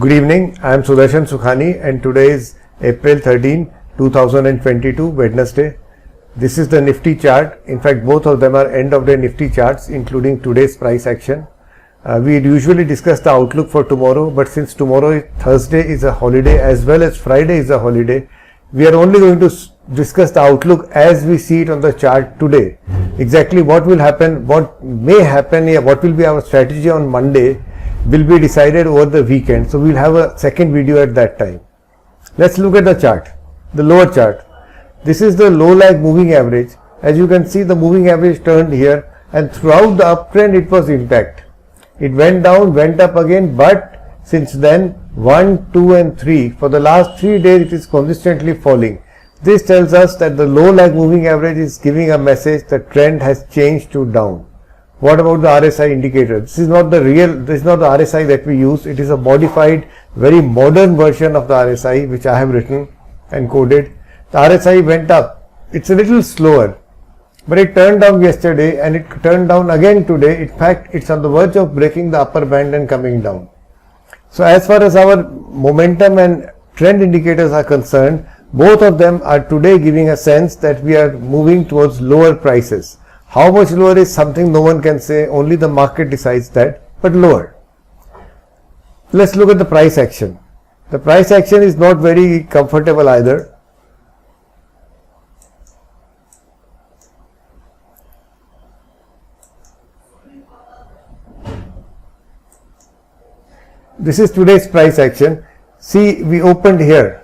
Good evening, I am Sudarshan Sukhani and today is April 13, 2022, Wednesday. This is the Nifty chart. In fact, both of them are end of day Nifty charts including today's price action. We usually discuss the outlook for tomorrow, but since tomorrow Thursday is a holiday as well as Friday is a holiday, we are only going to discuss the outlook as we see it on the chart today. Exactly what will happen, what may happen, what will be our strategy on Monday will be decided over the weekend. So we'll have a second video at that time. Let's look at the chart, the lower chart. This is the low lag moving average. As you can see, the moving average turned here and throughout the uptrend it was intact. It went down, went up again, but since then 1, 2 and 3 for the last 3 days it is consistently falling. This tells us that the low lag moving average is giving a message that trend has changed to down. What about the RSI indicator? This is not the RSI that we use. It is a modified, very modern version of the RSI which I have written and coded. The RSI went up. It's a little slower, but it turned down yesterday and it turned down again today. In fact, it's on the verge of breaking the upper band and coming down. So as far as our momentum and trend indicators are concerned, both of them are today giving a sense that we are moving towards lower prices. How much lower is something no one can say, only the market decides that, but lower. Let's look at the price action. The price action is not very comfortable either. This is today's price action. See, we opened here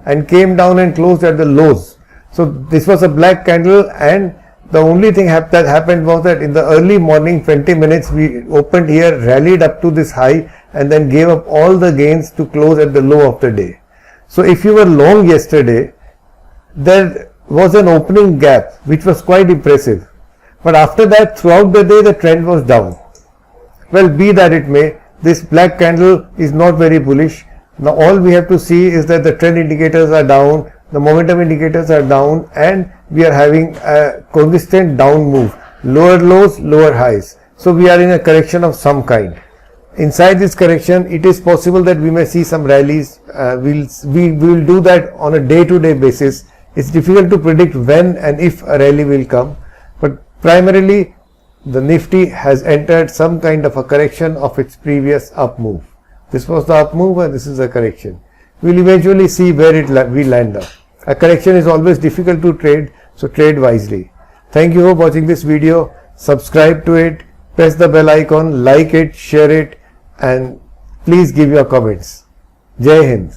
and came down and closed at the lows. So this was a black candle, and the only thing that happened was that in the early morning 20 minutes we opened here, rallied up to this high and then gave up all the gains to close at the low of the day. So if you were long yesterday, there was an opening gap which was quite impressive. But after that, throughout the day the trend was down. Well, be that it may, this black candle is not very bullish. Now all we have to see is that the trend indicators are down, the momentum indicators are down, and we are having a consistent down move, lower lows, lower highs. So we are in a correction of some kind. Inside this correction, it is possible that we may see some rallies. We will do that on a day-to-day basis. It's difficult to predict when and if a rally will come, but primarily the Nifty has entered some kind of a correction of its previous up move. This was the up move and this is a correction. We'll eventually see where we land up. A correction is always difficult to trade, so trade wisely. Thank you for watching this video. Subscribe to it, press the bell icon, like it, share it, and please give your comments. Jai Hind.